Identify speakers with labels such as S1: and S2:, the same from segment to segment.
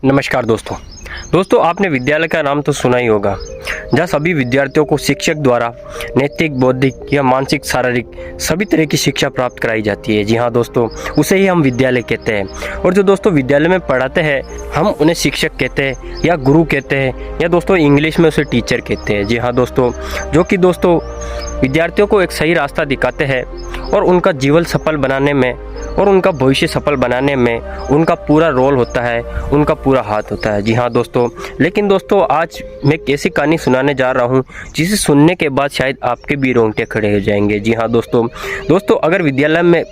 S1: नमस्कार दोस्तों आपने विद्यालय का नाम तो सुना ही होगा, जहाँ सभी विद्यार्थियों को शिक्षक द्वारा नैतिक, बौद्धिक या मानसिक, शारीरिक सभी तरह की शिक्षा प्राप्त कराई जाती है। जी हाँ दोस्तों, उसे ही हम विद्यालय कहते हैं। और जो दोस्तों विद्यालय में पढ़ाते हैं हम उन्हें शिक्षक कहते हैं या गुरु कहते हैं, या दोस्तों इंग्लिश में उसे टीचर कहते हैं। जी हाँ दोस्तों, जो कि दोस्तों विद्यार्थियों को एक सही रास्ता दिखाते हैं और उनका जीवन सफल बनाने में और उनका भविष्य सफल बनाने में उनका पूरा रोल होता है, उनका पूरा हाथ होता है। जी हाँ दोस्तों, लेकिन दोस्तों आज मैं एक ऐसी कहानी सुनाने जा रहा हूँ जिसे सुनने के बाद शायद आपके भी रोंगटे खड़े हो जाएंगे। जी हाँ दोस्तों अगर विद्यालय में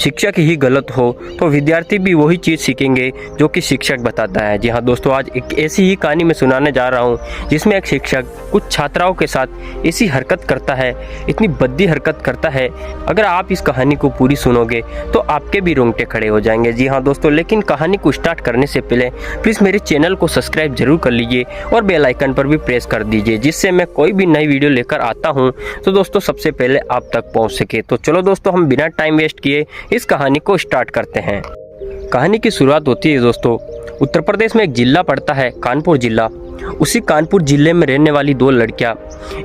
S1: शिक्षक ही गलत हो तो विद्यार्थी भी वही चीज़ सीखेंगे जो कि शिक्षक बताता है। जी हाँ दोस्तों, आज एक ऐसी ही कहानी मैं सुनाने जा रहा हूँ जिसमें एक शिक्षक कुछ छात्राओं के साथ ऐसी हरकत करता है, इतनी भद्दी हरकत करता है। अगर आप इस कहानी को पूरी सुनोगे तो आपके भी रोंगटे खड़े हो जाएंगे। जी हाँ दोस्तों, लेकिन कहानी को स्टार्ट करने से पहले प्लीज़ मेरे चैनल को सब्सक्राइब जरूर कर लीजिए और बेल आइकन पर भी प्रेस कर दीजिए, जिससे मैं कोई भी नई वीडियो लेकर आता हूँ तो दोस्तों सबसे पहले आप तक पहुँच सके। तो चलो दोस्तों, हम बिना टाइम वेस्ट किए इस कहानी को स्टार्ट करते हैं। कहानी की शुरुआत होती है दोस्तों, उत्तर प्रदेश में एक जिला पड़ता है कानपुर जिला। उसी कानपुर जिले में रहने वाली दो लड़कियां,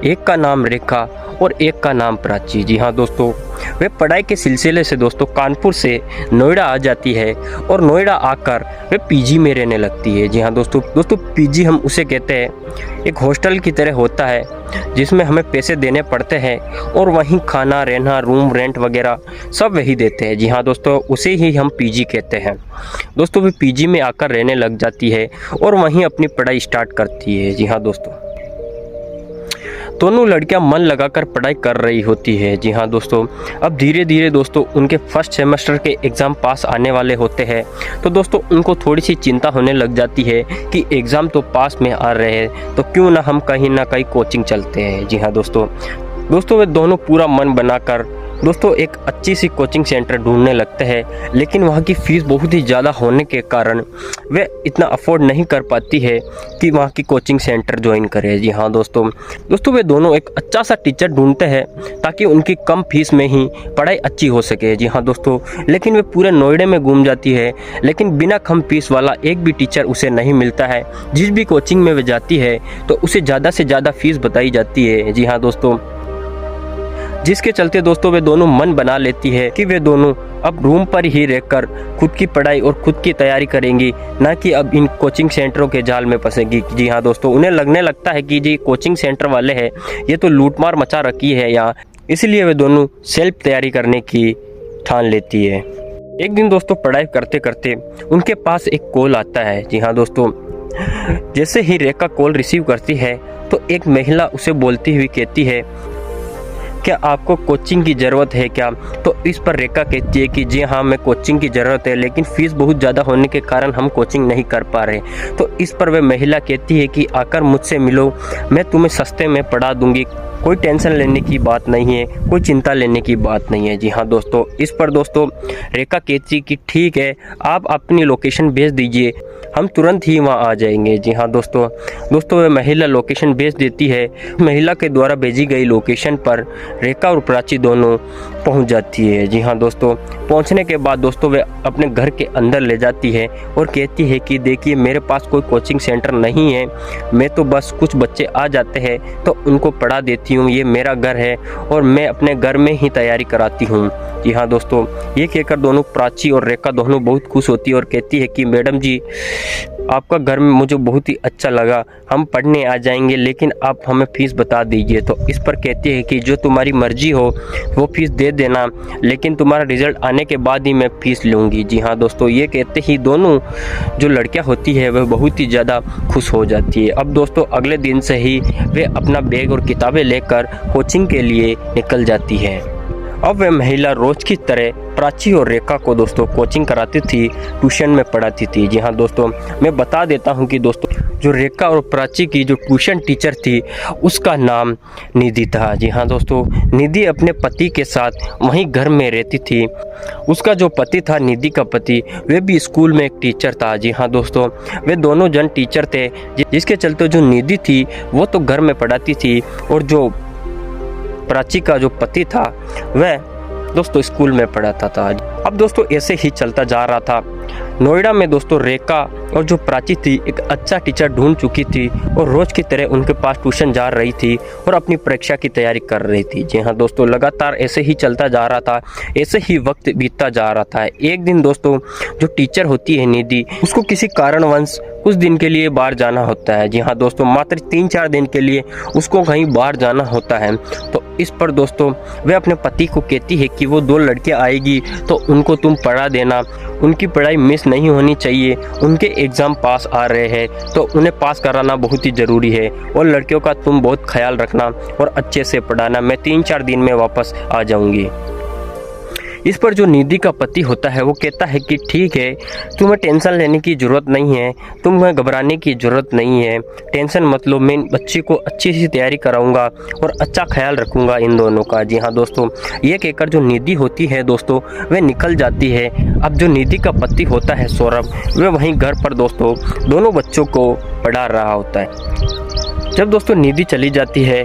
S1: एक का नाम रेखा और एक का नाम प्राची। जी हाँ दोस्तों, वे पढ़ाई के सिलसिले से दोस्तों कानपुर से नोएडा आ जाती है और नोएडा आकर वे पीजी में रहने लगती है। जी हाँ दोस्तों पीजी हम उसे कहते हैं, एक हॉस्टल की तरह होता है जिसमें हमें पैसे देने पड़ते हैं और वहीं खाना, रहना, रूम रेंट वगैरह सब वही देते हैं। जी हाँ दोस्तों, उसे ही हम पीजी कहते हैं। दोस्तों वे पीजी में आकर रहने लग जाती है और वहीं अपनी पढ़ाई स्टार्ट करती है। जी हाँ दोनों लड़कियां मन लगाकर पढ़ाई कर रही होती है। जी हाँ दोस्तों, अब धीरे धीरे दोस्तों उनके फर्स्ट सेमेस्टर के एग्ज़ाम पास आने वाले होते हैं। तो दोस्तों उनको थोड़ी सी चिंता होने लग जाती है कि एग्ज़ाम तो पास में आ रहे हैं तो क्यों ना हम कहीं ना कहीं कोचिंग चलते हैं। जी हाँ दोस्तों वे दोनों पूरा मन बनाकर दोस्तों एक अच्छी सी कोचिंग सेंटर ढूंढने लगते हैं, लेकिन वहाँ की फ़ीस बहुत ही ज़्यादा होने के कारण वे इतना अफोर्ड नहीं कर पाती है कि वहाँ की कोचिंग सेंटर ज्वाइन करे। जी हाँ दोस्तों वे दोनों एक अच्छा सा टीचर ढूंढते हैं ताकि उनकी कम फीस में ही पढ़ाई अच्छी हो सके। जी हाँ दोस्तों, लेकिन वे पूरे नोएडा में घूम जाती है, लेकिन बिना कम फीस वाला एक भी टीचर उसे नहीं मिलता है। जिस भी कोचिंग में वे जाती है तो उसे ज़्यादा से ज़्यादा फीस बताई जाती है। जी हाँ दोस्तों, जिसके चलते दोस्तों वे दोनों मन बना लेती है कि वे दोनों अब रूम पर ही रहकर खुद की पढ़ाई और खुद की तैयारी करेंगी, ना कि अब इन कोचिंग सेंटरों के जाल में फंसेगी। जी हाँ दोस्तों, उन्हें लगने लगता है कि जी कोचिंग सेंटर वाले हैं ये तो लूटमार मचा रखी है यहाँ, इसलिए वे दोनों सेल्फ तैयारी करने की ठान लेती है। एक दिन दोस्तों पढ़ाई करते करते उनके पास एक कॉल आता है। जी हाँ दोस्तों, जैसे ही रेखा कॉल रिसीव करती है तो एक महिला उसे बोलती हुई कहती है, क्या आपको कोचिंग की ज़रूरत है क्या? तो इस पर रेखा कहती है कि जी हाँ मैं कोचिंग की ज़रूरत है, लेकिन फ़ीस बहुत ज़्यादा होने के कारण हम कोचिंग नहीं कर पा रहे। तो इस पर वह महिला कहती है कि आकर मुझसे मिलो, मैं तुम्हें सस्ते में पढ़ा दूंगी, कोई टेंशन लेने की बात नहीं है, कोई चिंता लेने की बात नहीं है। जी हाँ दोस्तों, इस पर दोस्तों रेखा कहती कि ठीक है आप अपनी लोकेशन भेज दीजिए, हम तुरंत ही वहाँ आ जाएंगे। जी हाँ दोस्तों वह महिला लोकेशन भेज देती है। महिला के द्वारा भेजी गई लोकेशन पर रेखा और प्राची दोनों पहुँच जाती है। जी हाँ दोस्तों, पहुँचने के बाद दोस्तों वे अपने घर के अंदर ले जाती है और कहती है कि देखिए मेरे पास कोई कोचिंग सेंटर नहीं है, मैं तो बस कुछ बच्चे आ जाते हैं तो उनको पढ़ा देती हूँ, ये मेरा घर है और मैं अपने घर में ही तैयारी कराती हूँ। जी हाँ दोस्तों, ये कहकर दोनों प्राची और रेखा दोनों बहुत खुश होती है और कहती है कि मैडम जी आपका घर में मुझे बहुत ही अच्छा लगा, हम पढ़ने आ जाएंगे, लेकिन आप हमें फ़ीस बता दीजिए। तो इस पर कहती है कि जो तुम्हारी मर्जी हो वो फ़ीस दे देना, लेकिन तुम्हारा रिज़ल्ट आने के बाद ही मैं फ़ीस लूँगी। जी हाँ दोस्तों, ये कहते ही दोनों जो लड़कियां होती है वह बहुत ही ज़्यादा खुश हो जाती है। अब दोस्तों अगले दिन से ही वे अपना बैग और किताबें लेकर कोचिंग के लिए निकल जाती है। अब वह महिला रोज की तरह प्राची और रेखा को दोस्तों कोचिंग कराती थी, ट्यूशन में पढ़ाती थी। जी हाँ दोस्तों, मैं बता देता हूँ कि दोस्तों जो रेखा और प्राची की जो ट्यूशन टीचर थी उसका नाम निधि था। जी हाँ दोस्तों, निधि अपने पति के साथ वहीं घर में रहती थी। उसका जो पति था, निधि का पति, वे भी स्कूल में एक टीचर था। जी हाँ दोस्तों, वे दोनों जन टीचर थे, जिसके चलते जो निधि थी वो तो घर में पढ़ाती थी और जो प्राची का जो पति था वह दोस्तों स्कूल में पढ़ाता था। अब दोस्तों ऐसे ही चलता जा रहा था। नोएडा में दोस्तों रेखा और जो प्राची थी एक अच्छा टीचर ढूंढ चुकी थी और रोज की तरह उनके पास ट्यूशन जा रही थी और अपनी परीक्षा की तैयारी कर रही थी। जी हाँ दोस्तों, लगातार ऐसे ही चलता जा रहा था, ऐसे ही वक्त बीतता जा रहा था। एक दिन दोस्तों जो टीचर होती है निधि, उसको किसी कारणवश कुछ दिन के लिए बाहर जाना होता है। जी हाँ दोस्तों, मात्र 3-4 दिन के लिए उसको कहीं बाहर जाना होता है। तो इस पर दोस्तों वह अपने पति को कहती है कि वो 2 लड़कियां आएगी तो उनको तुम पढ़ा देना, उनकी पढ़ाई मिस नहीं होनी चाहिए, उनके एग्ज़ाम पास आ रहे हैं तो उन्हें पास कराना बहुत ही ज़रूरी है और लड़कियों का तुम बहुत ख्याल रखना और अच्छे से पढ़ाना, मैं 3-4 दिन में वापस आ जाऊंगी। इस पर जो निधि का पति होता है वो कहता है कि ठीक है, तुम्हें टेंशन लेने की ज़रूरत नहीं है, तुम्हें घबराने की ज़रूरत नहीं है, टेंशन मत लो, मैं बच्ची को अच्छी सी तैयारी कराऊंगा और अच्छा ख्याल रखूंगा इन दोनों का। जी हाँ दोस्तों, ये कहकर जो निधि होती है दोस्तों वह निकल जाती है। अब जो निधि का पति होता है सौरभ, वह वहीं घर पर दोस्तों दोनों बच्चों को पढ़ा रहा होता है। जब दोस्तों निधि चली जाती है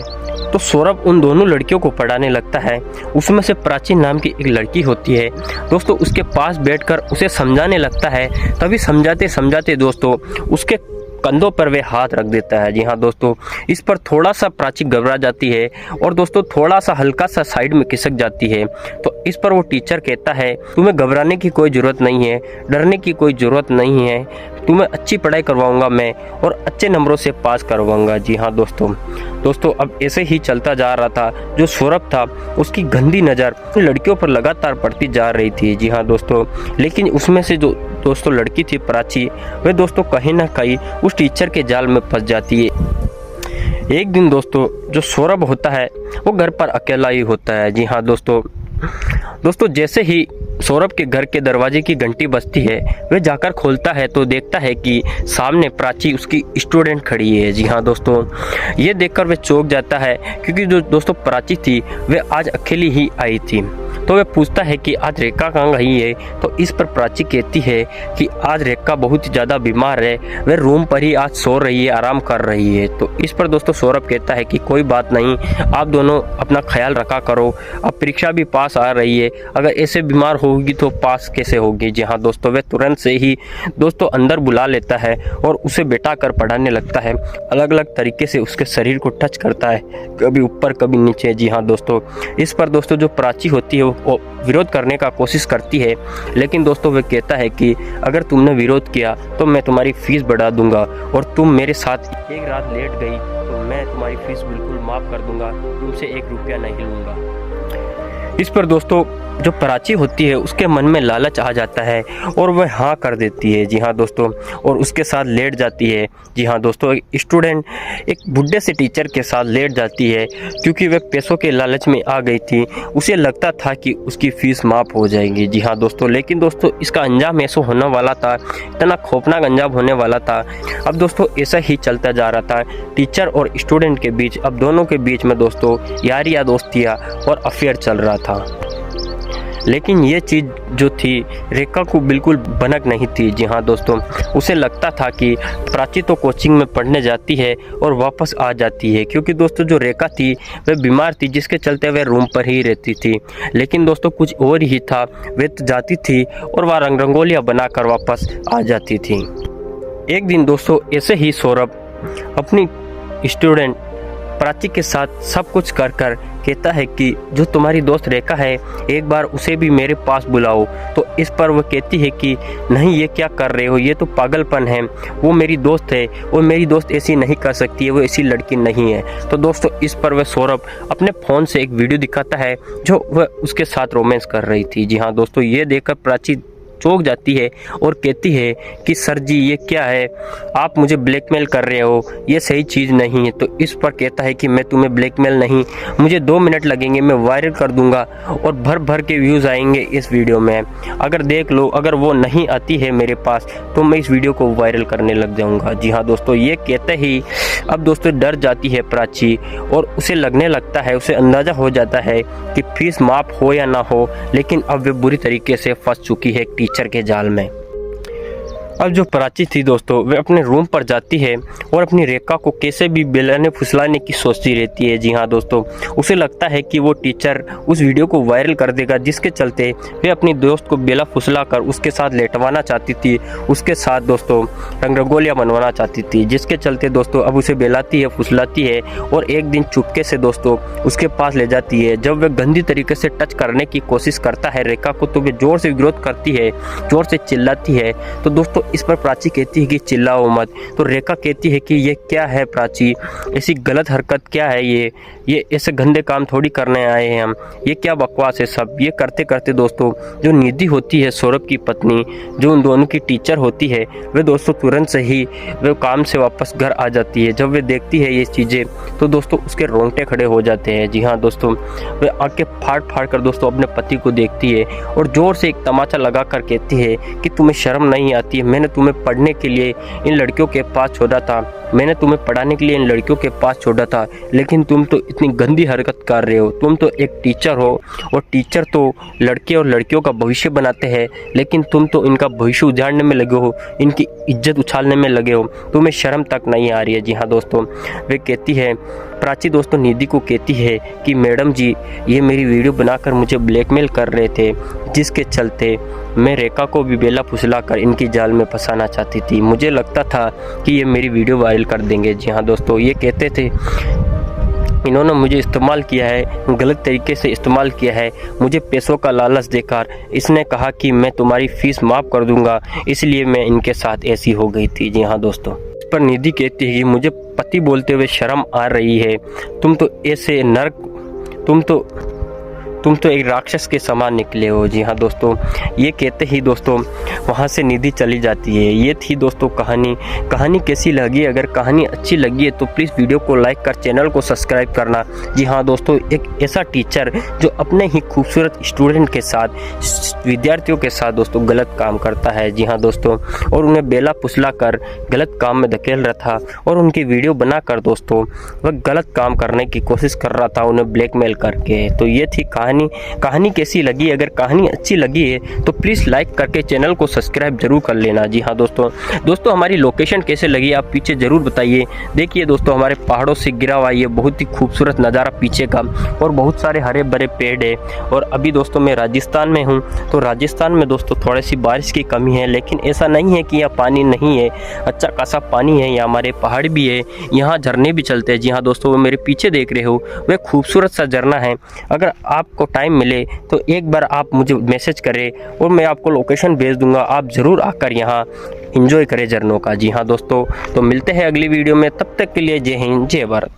S1: तो सौरभ उन दोनों लड़कियों को पढ़ाने लगता है। उसमें से प्राची नाम की एक लड़की होती है दोस्तों, उसके पास बैठकर उसे समझाने लगता है। तभी समझाते समझाते दोस्तों उसके कंधों पर वे हाथ रख देता है। जी हाँ दोस्तों, इस पर थोड़ा सा प्राची घबरा जाती है और दोस्तों थोड़ा सा हल्का सा साइड में खिसक जाती है। तो इस पर वो टीचर कहता है तुम्हें घबराने की कोई ज़रूरत नहीं है, डरने की कोई ज़रूरत नहीं है, तुम्हें अच्छी पढ़ाई करवाऊंगा मैं और अच्छे नंबरों से पास करवाऊंगा। जी हाँ दोस्तों अब ऐसे ही चलता जा रहा था। जो सौरभ था उसकी गंदी नज़र लड़कियों पर लगातार पड़ती जा रही थी। जी हाँ दोस्तों, लेकिन उसमें से जो दोस्तों लड़की थी प्राची, वह दोस्तों कहीं ना कहीं उस टीचर के जाल में फंस जाती है। एक दिन दोस्तों जो सौरभ होता है वो घर पर अकेला ही होता है। जी हाँ दोस्तों जैसे ही सौरभ के घर के दरवाजे की घंटी बजती है, वह जाकर खोलता है तो देखता है कि सामने प्राची उसकी स्टूडेंट खड़ी है। जी हाँ दोस्तों, ये देखकर वह चौंक जाता है क्योंकि जो दोस्तों प्राची थी वह आज अकेली ही आई थी। तो वह पूछता है कि आज रेखा कहाँ गई है। तो इस पर प्राची कहती है कि आज रेखा बहुत ही ज़्यादा बीमार है, वह रूम पर ही आज सो रही है, आराम कर रही है। तो इस पर दोस्तों सौरभ कहता है कि कोई बात नहीं, आप दोनों अपना ख्याल रखा करो, अब परीक्षा भी पास आ रही है, अगर ऐसे बीमार होगी तो पास कैसे होगी। जी हाँ दोस्तों, वह तुरंत से ही दोस्तों अंदर बुला लेता है और उसे बैठा कर पढ़ाने लगता है। अलग अलग तरीके से उसके शरीर को टच करता है, कभी ऊपर कभी नीचे। जी हाँ दोस्तों, इस पर दोस्तों जो प्राची होती है वो विरोध करने का कोशिश करती है, लेकिन दोस्तों वह कहता है कि अगर तुमने विरोध किया तो मैं तुम्हारी फीस बढ़ा दूंगा और तुम मेरे साथ एक रात लेट गई तो मैं तुम्हारी फीस बिल्कुल माफ़ कर दूंगा, तुमसे 1 रुपया नहीं लूँगा। इस पर दोस्तों जो प्राची होती है उसके मन में लालच आ जाता है और वह हाँ कर देती है। जी हाँ दोस्तों, और उसके साथ लेट जाती है। जी हाँ दोस्तों, एक स्टूडेंट एक बुढ़े से टीचर के साथ लेट जाती है क्योंकि वह पैसों के लालच में आ गई थी। उसे लगता था कि उसकी फ़ीस माफ़ हो जाएगी। जी हाँ दोस्तों, लेकिन दोस्तों इसका अंजाम ऐसा होने वाला था, इतना खौफनाक अंजाम होने वाला था। अब दोस्तों ऐसा ही चलता जा रहा था टीचर और स्टूडेंट के बीच। अब दोनों के बीच में दोस्तों यारियाँ दोस्तियाँ और अफेयर चल रहा था। लेकिन ये चीज़ जो थी रेखा को बिल्कुल भनक नहीं थी। जी हाँ दोस्तों, उसे लगता था कि प्राची तो कोचिंग में पढ़ने जाती है और वापस आ जाती है, क्योंकि दोस्तों जो रेखा थी वह बीमार थी जिसके चलते वह रूम पर ही रहती थी। लेकिन दोस्तों कुछ और ही था, वह तो जाती थी और वह रंगोलियाँ बनाकर वापस आ जाती थी। एक दिन दोस्तों ऐसे ही सौरभ अपनी स्टूडेंट प्राची के साथ सब कुछ कर कहता है कि जो तुम्हारी दोस्त रेखा है एक बार उसे भी मेरे पास बुलाओ। तो इस पर वह कहती है कि नहीं, ये क्या कर रहे हो, ये तो पागलपन है, वो मेरी दोस्त है और मेरी दोस्त ऐसी नहीं कर सकती है, वो ऐसी लड़की नहीं है। तो दोस्तों इस पर वह सौरभ अपने फ़ोन से एक वीडियो दिखाता है जो वह उसके साथ रोमांस कर रही थी। जी हाँ दोस्तों, ये देखकर प्राची चौंक जाती है और कहती है कि सर जी ये क्या है, आप मुझे ब्लैकमेल कर रहे हो, ये सही चीज़ नहीं है। तो इस पर कहता है कि मैं तुम्हें ब्लैकमेल नहीं, मुझे 2 मिनट लगेंगे, मैं वायरल कर दूंगा और भर भर के व्यूज़ आएंगे इस वीडियो में, अगर देख लो, अगर वो नहीं आती है मेरे पास तो मैं इस वीडियो को वायरल करने लग जाऊँगा। जी हाँ दोस्तों, ये कहते ही अब दोस्तों डर जाती है प्राची और उसे लगने लगता है, उसे अंदाज़ा हो जाता है कि फीस माफ़ हो या ना हो, लेकिन अब वे बुरी तरीके से फंस चुकी है टीचर के जाल में। अब जो प्राची थी दोस्तों, वे अपने रूम पर जाती है और अपनी रेखा को कैसे भी बेलाने फुसलाने की सोचती रहती है। जी हाँ दोस्तों, उसे लगता है कि वो टीचर उस वीडियो को वायरल कर देगा, जिसके चलते वे अपनी दोस्त को बेला फुसला कर उसके साथ लेटवाना चाहती थी, उसके साथ दोस्तों रंगरगोलियाँ बनवाना चाहती थी, जिसके चलते दोस्तों अब उसे बेलाती है, फुसलाती है और एक दिन चुपके से दोस्तों उसके पास ले जाती है। जब वह गंदी तरीके से टच करने की कोशिश करता है रेखा को, तो वे जोर से विरोध करती है, जोर से चिल्लाती है। तो दोस्तों इस पर प्राची कहती है कि चिल्लाओ मत। तो रेखा कहती है कि ये क्या है प्राची, ऐसी गलत हरकत क्या है, ये ऐसे गंदे काम थोड़ी करने आए हैं हम, ये क्या बकवास है सब। ये करते करते दोस्तों जो निधि होती है सौरभ की पत्नी, जो उन दोनों की टीचर होती है, वे दोस्तों तुरंत से ही वे काम से वापस घर आ जाती है। जब वे देखती है ये चीज़ें तो दोस्तों उसके रोंगटे खड़े हो जाते हैं। जी हाँ दोस्तों, वे आंखें फाड़ फाड़ कर दोस्तों अपने पति को देखती है और जोर से एक तमाचा लगा कर कहती है कि तुम्हें शर्म नहीं आती है, मैंने तुम्हें पढ़ने के लिए इन लड़कियों के पास छोड़ा था, मैंने तुम्हें पढ़ाने के लिए इन लड़कियों के पास छोड़ा था, लेकिन तुम तो इतनी गंदी हरकत कर रहे हो। तुम तो एक टीचर हो और टीचर तो लड़के और लड़कियों का भविष्य बनाते हैं, लेकिन तुम तो इनका भविष्य उजाड़ने में लगे हो, इनकी इज्जत उछालने में लगे हो, तुम्हें शर्म तक नहीं आ रही है। जी हाँ दोस्तों, वे कहती है प्राची दोस्तों निधि को कहती है कि मैडम जी ये मेरी वीडियो बनाकर मुझे ब्लैकमेल कर रहे थे, जिसके चलते मैं रेखा को भी बेला फुसला कर इनकी जाल में फंसाना चाहती थी। मुझे लगता था कि ये मेरी वीडियो वायरल कर देंगे। जी हाँ दोस्तों, ये कहते थे इन्होंने मुझे इस्तेमाल किया है, गलत तरीके से इस्तेमाल किया है, मुझे पैसों का लालच देकर इसने कहा कि मैं तुम्हारी फीस माफ़ कर दूंगा, इसलिए मैं इनके साथ ऐसी हो गई थी। जी हाँ दोस्तों, इस पर निधि कहती है कि मुझे पति बोलते हुए शर्म आ रही है, तुम तो ऐसे नर्क, तुम तो एक राक्षस के समान निकले हो। जी हाँ दोस्तों, ये कहते ही दोस्तों वहाँ से निधि चली जाती है। ये थी दोस्तों कहानी कैसी लगी? अगर कहानी अच्छी लगी है तो प्लीज़ वीडियो को लाइक कर चैनल को सब्सक्राइब करना। जी हाँ दोस्तों, एक ऐसा टीचर जो अपने ही खूबसूरत स्टूडेंट के साथ, विद्यार्थियों के साथ दोस्तों गलत काम करता है। जी हाँ दोस्तों, और उन्हें बेला फुसला कर गलत काम में धकेल रहा था और उनकी वीडियो बनाकर दोस्तों वह गलत काम करने की कोशिश कर रहा था, उन्हें ब्लैकमेल करके। तो ये थी कहानी कैसी लगी? अगर कहानी अच्छी लगी है तो प्लीज़ लाइक करके चैनल को सब्सक्राइब जरूर कर लेना। जी हाँ दोस्तों हमारी लोकेशन कैसे लगी आप पीछे ज़रूर बताइए। देखिए दोस्तों हमारे पहाड़ों से गिरा हुआ ये बहुत ही खूबसूरत नज़ारा पीछे का, और बहुत सारे हरे भरे पेड़ है। और अभी दोस्तों मैं राजस्थान में हूँ, तो राजस्थान में दोस्तों थोड़ी सी बारिश की कमी है, लेकिन ऐसा नहीं है कि यहाँ पानी नहीं है, अच्छा खासा पानी है, यहाँ हमारे पहाड़ भी है, यहाँ झरने भी चलते हैं। जी हाँ दोस्तों, वो मेरे पीछे देख रहे हो वह खूबसूरत सा झरना है। अगर आपको टाइम मिले तो एक बार आप मुझे मैसेज करें और मैं आपको लोकेशन भेज दूंगा, आप ज़रूर आकर यहाँ एंजॉय करें झरनों का। जी हाँ दोस्तों, तो मिलते हैं अगली वीडियो में, तब तक के लिए जय हिंद जय भारत।